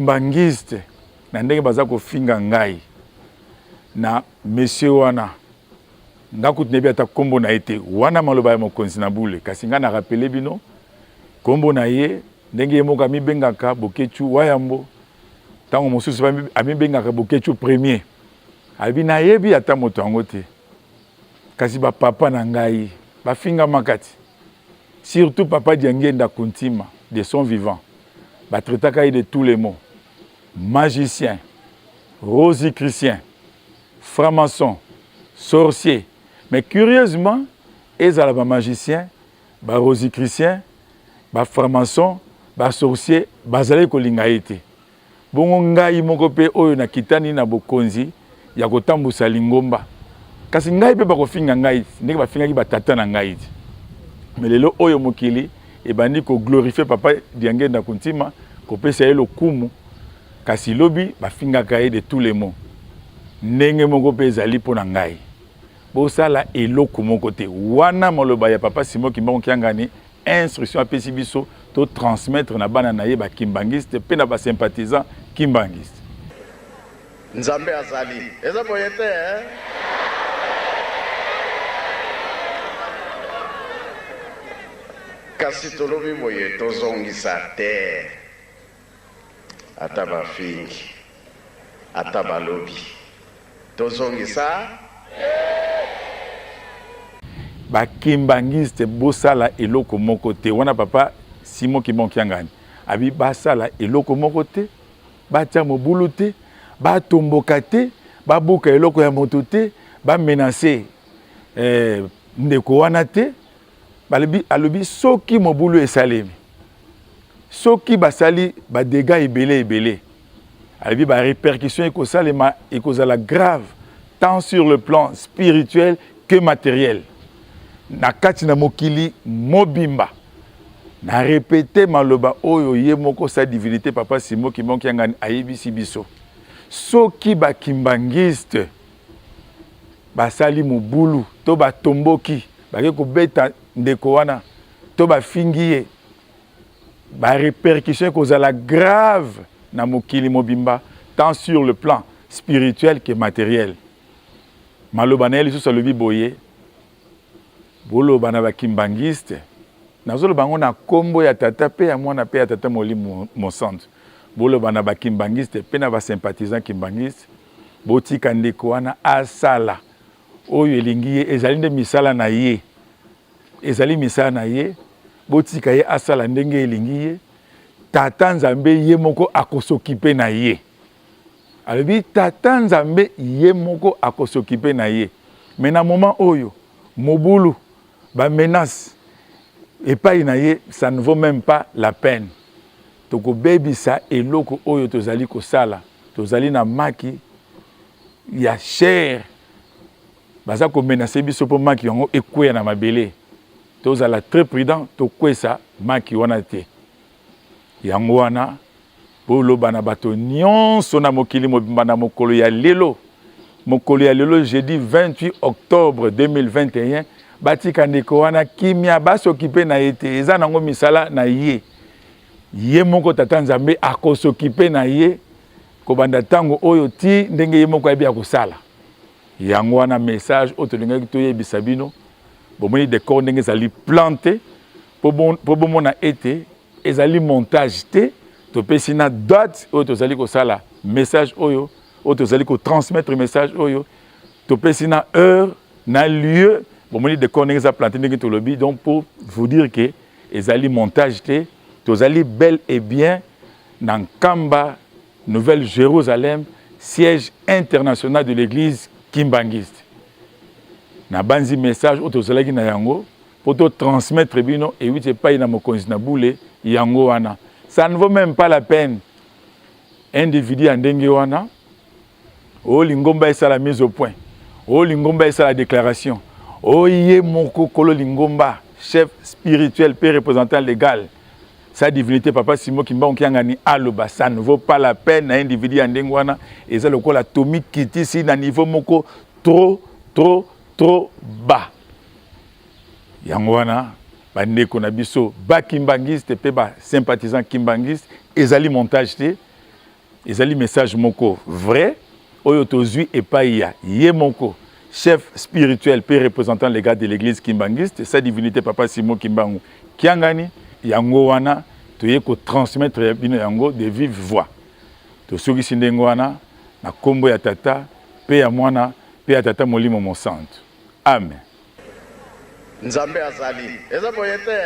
Bangiste na ndenge baza kofinga ngai na monsieur wana ngakuti ata kombo na ete wana maloba ya mokonzi na bule kasi nga na rappelé bino kombo na ye ndenge ye moko amibengaka Bokechu Wayambo tango mosusu amibengaka Bokechu premier abi na yebi ata moto yango te kasi ba papa na ngai bafinga makati surtout papa Diangenda Kuntima de son vivant batretaka de tous les mots magicien rosicrucien franc-maçon sorcier. Mais curieusement, ils ont les magiciens, les rosicruciens, les francs-maçons, les sorciers, les alliés kolingaïté. Bon, ngai mokope oyo na kitani na bokonzi ya kotambusa lingomba. Kasi ngai pe bakofinga ngai, ndenge bafinga ki batata na ngai. Mais lelo oyo mokili e bandi ko glorifier papa Diangenda Kuntima, ko pesa ye lokumu. Kasi lobi bafinga kaye de tous les mots. Ndenge mokope ezali pona ngai. Bosala eloko moko te wana moloba ya papa Simon Kimbangu Kiangani instruction apesi biso to transmettre na bana na ye ba kimbangiste pe na ba sympathisant kimbangiste Nzambe azali eza boyete kasi tolobi boye tozongisa te ata bafingi ata balobi tozongisa ba kimbangiste bosala eloko moko te wana papa Simon Kimbangu Kiangani abi basala eloko moko te batia mobulu te batomboka te babuka eloko ya moto te ba menacer ndeko wana te balobi alobi soki mobulu esalemi soki basali ba dégâts ebele alobi ba répercussion ekosalema ekozala grave tant sur le plan spirituel que matériel. Na kati na mokili mobimba na répéter maloba oyo ye moko sa divinité papa Simon Kimbangu Kiangani ayebisi biso soki ba kimbangiste basali mobulu to batomboki bake kobeta ndeko wana to bafingi ye ba répercussion kozala grave na mokili mobimba tant sur le plan spirituel que matériel. Maloba na lisusu alobi boye boloba na bakimbangiste nazoloba ngo na kombo ya tata pe ya mwana pe ya tata Molimo Mosantu boloba na bakimbangiste pe na basympathisant kimbangiste botika ndeko wana asala oyo elingi ye ezali nde misala na ye ezali misala na ye botika ye asala ndenge elingi ye tata Nzambe ye moko akosokipe na ye alobi tata Nzambe ye moko akosokipe na ye mais na moment oyo mobulu ba menace et pas inaye ça ne vaut même pas la peine toko bebisa eloko oyo tozali kosala tozali na maki ya cher baza ko menacer biso po maki yango ekweya na mabele tozala très prudent tokwesa maki wana te yango wana boloba na bato nyonso na mokili mobimba na mokolo ya lelo jeudi 28 octobre 2021 batika ndeko wana kimia basokipe na ete eza nango misala na ye ye moko tata Nzambe akosokipe na ye kobanda tango oyo ti ndenge ye moko ayebi akosala yango wana message oyo tolingaki toyebisa bino bomoni décor ndenge ezali planté po bomona ete ezali montage te topesi na date oyo tozali kosala message oyo tozali kotransmettre message oyo topesi na heure na lieu bomoni décor ndenge eza planté ndenge tolobi donc pour vous dire que ezali montage te tozali bel et bien na Nkamba Nouvelle Jérusalem siège international de l'église kimbangiste na banzi message oyo tozalaki na yango po to transmettre bino et oui pas na mokonzi na bule yango wana ça ne vaut même pas la peine individu ya ndenge wana o lingomba esa la mise au point o lingomba esa la déclaration o ye moko kolo lingomba chef spirituel pe représentant légal sa divinité papa Simon Kimbangu Kiangani aloba ça ne vaut pas la peine un individu ya ndenge wana eza lokola Tommy Kitisi na niveau moko trop bas yango wana bandeko na biso ba kimbangiste pe ba sympathisant kimbangiste ezali montage te ezali message moko vrai oyo tozwi epai ya ye moko chef spirituel pe représentant légal de l'église kimbangiste sa divinité papa Simon Kimbangu kiangani yango wana toye ko transmettre bino yango de vive voix to soki sindengo wana na kombo ya tata pe ya mwana pe ya tata molimo mo santo amen nzambe azali eza boye te